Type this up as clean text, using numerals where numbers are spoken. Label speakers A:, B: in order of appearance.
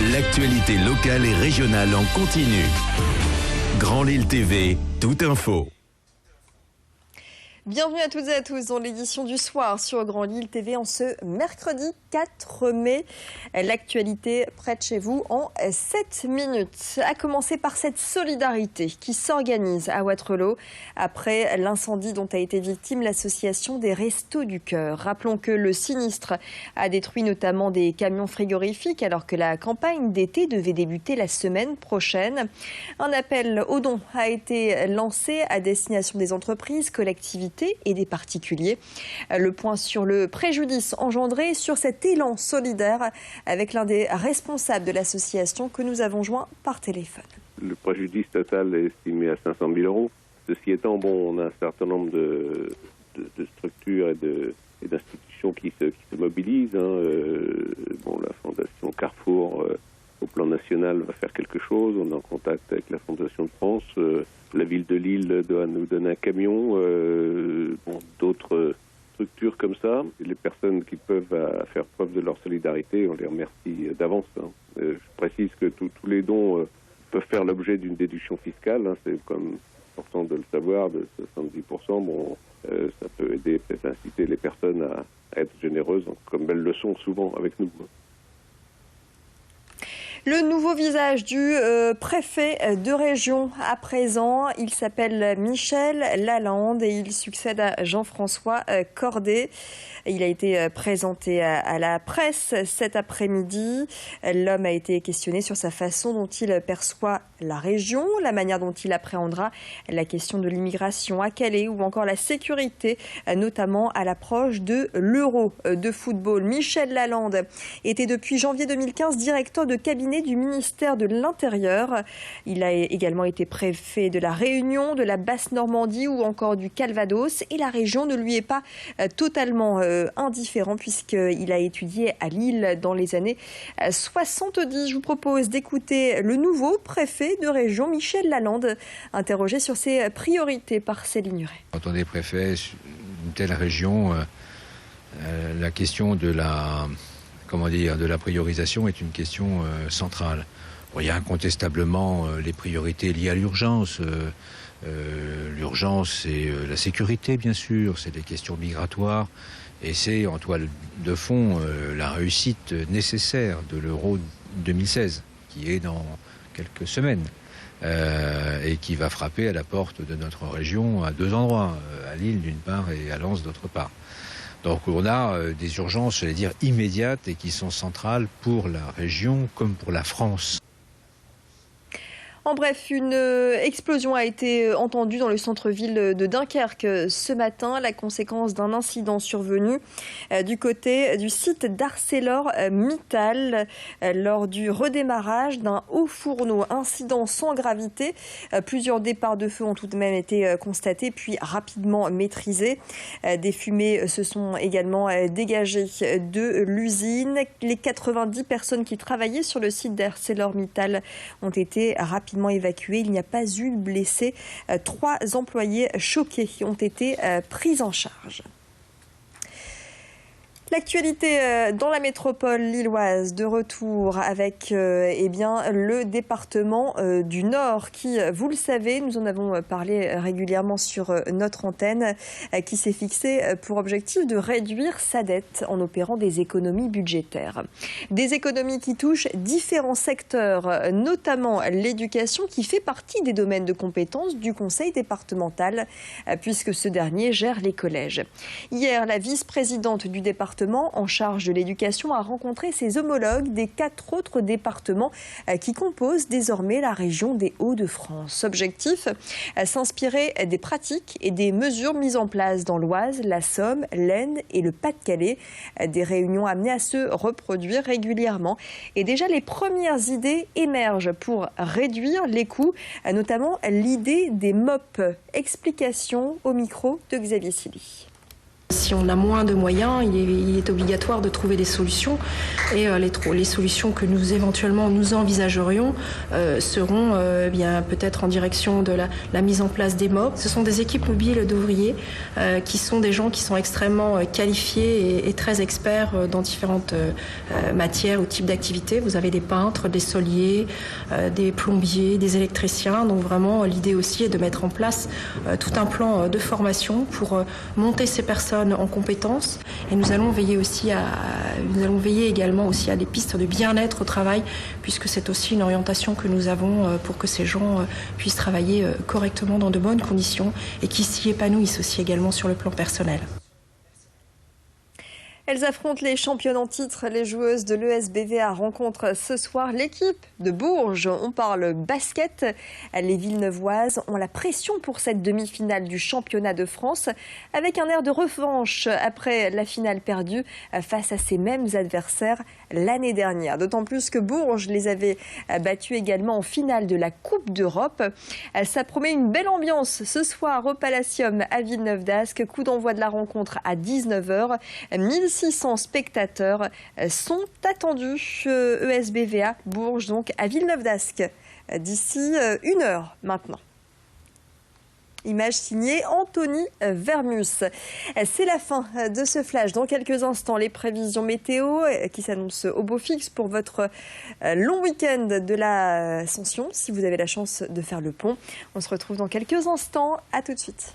A: L'actualité locale et régionale en continu. Grand Lille TV, toute info.
B: Bienvenue à toutes et à tous dans l'édition du soir sur Grand Lille TV en ce mercredi 4 mai. L'actualité près de chez vous en 7 minutes. À commencer par cette solidarité qui s'organise à Wattrelos après l'incendie dont a été victime l'association des Restos du Cœur. Rappelons que le sinistre a détruit notamment des camions frigorifiques alors que la campagne d'été devait débuter la semaine prochaine. Un appel aux dons a été lancé à destination des entreprises, collectivités et des particuliers. Le point sur le préjudice engendré sur cet élan solidaire avec l'un des responsables de l'association que nous avons joint par téléphone.
C: Le préjudice total est estimé à 500 000 euros. Ceci étant, on a un certain nombre de structures et d'institutions qui se mobilisent. La Fondation Carrefour, au plan national, va faire quelque chose. On est en contact avec la Fondation de France. La ville de Lille doit nous donner un camion. D'autres structures comme ça. Et les personnes qui peuvent faire preuve de leur solidarité, on les remercie d'avance. Je précise que tous les dons peuvent faire l'objet d'une déduction fiscale. C'est comme important de le savoir, de 70%. Ça peut aider, peut-être inciter les personnes à être généreuses, comme elles le sont souvent avec nous.
B: Le nouveau visage du préfet de région à présent, il s'appelle Michel Lalande et il succède à Jean-François Cordet. Il a été présenté à la presse cet après-midi. L'homme a été questionné sur sa façon dont il perçoit la région, la manière dont il appréhendera la question de l'immigration à Calais ou encore la sécurité, notamment à l'approche de l'Euro de football. Michel Lalande était depuis janvier 2015 directeur de cabinet du ministère de l'Intérieur. Il a également été préfet de la Réunion, de la Basse-Normandie ou encore du Calvados. Et la région ne lui est pas totalement indifférent puisqu'il a étudié à Lille dans les années 70. Je vous propose d'écouter le nouveau préfet de région, Michel Lalande, interrogé sur ses priorités par Céline Huret.
D: Quand on est préfet d'une telle région, la question de la priorisation est une question centrale. Il y a incontestablement les priorités liées à l'urgence. L'urgence, c'est la sécurité, bien sûr, c'est des questions migratoires. Et c'est en toile de fond la réussite nécessaire de l'Euro 2016, qui est dans quelques semaines, et qui va frapper à la porte de notre région à deux endroits, à Lille d'une part et à Lens d'autre part. Donc on a des urgences, j'allais dire, immédiates et qui sont centrales pour la région comme pour la France.
B: En bref, une explosion a été entendue dans le centre-ville de Dunkerque ce matin, la conséquence d'un incident survenu du côté du site d'ArcelorMittal lors du redémarrage d'un haut fourneau. Incident sans gravité. Plusieurs départs de feu ont tout de même été constatés puis rapidement maîtrisés. Des fumées se sont également dégagées de l'usine. Les 90 personnes qui travaillaient sur le site d'ArcelorMittal ont été rapidement évacués. Il n'y a pas eu de blessés. 3 employés choqués ont été pris en charge. L'actualité dans la métropole lilloise, de retour avec le département du Nord qui, vous le savez, nous en avons parlé régulièrement sur notre antenne, qui s'est fixé pour objectif de réduire sa dette en opérant des économies budgétaires. Des économies qui touchent différents secteurs, notamment l'éducation qui fait partie des domaines de compétences du conseil départemental puisque ce dernier gère les collèges. Hier, la vice-présidente du département en charge de l'éducation a rencontré ses homologues des 4 autres départements qui composent désormais la région des Hauts-de-France. Objectif, s'inspirer des pratiques et des mesures mises en place dans l'Oise, la Somme, l'Aisne et le Pas-de-Calais. Des réunions amenées à se reproduire régulièrement. Et déjà, les premières idées émergent pour réduire les coûts, notamment l'idée des MOP. Explication au micro de Xavier Silly.
E: Si si on a moins de moyens, il est obligatoire de trouver des solutions. Et les solutions que nous éventuellement nous envisagerions seront bien peut-être en direction de la mise en place des MOB. Ce sont des équipes mobiles d'ouvriers qui sont des gens qui sont extrêmement qualifiés et très experts dans différentes matières ou types d'activités. Vous avez des peintres, des soliers, des plombiers, des électriciens. Donc vraiment, l'idée aussi est de mettre en place tout un plan de formation pour monter ces personnes en compétences. Et nous allons veiller également aussi à des pistes de bien-être au travail, puisque c'est aussi une orientation que nous avons pour que ces gens puissent travailler correctement dans de bonnes conditions et qui s'y épanouissent aussi également sur le plan personnel.
B: Elles affrontent les championnes en titre. Les joueuses de l'ESBVA rencontrent ce soir l'équipe de Bourges. On parle basket. Les Villeneuvoises ont la pression pour cette demi-finale du championnat de France, avec un air de revanche après la finale perdue face à ces mêmes adversaires l'année dernière. D'autant plus que Bourges les avait battues également en finale de la Coupe d'Europe. Ça promet une belle ambiance ce soir au Palacium à Villeneuve-d'Ascq. Coup d'envoi de la rencontre à 19h. 1600 spectateurs sont attendus. ESBVA Bourges donc à Villeneuve-d'Ascq d'ici 1 heure maintenant. Image signée Anthony Vermus. C'est la fin de ce flash. Dans quelques instants, les prévisions météo qui s'annoncent au beau fixe pour votre long week-end de l'Ascension, si vous avez la chance de faire le pont. On se retrouve dans quelques instants. À tout de suite.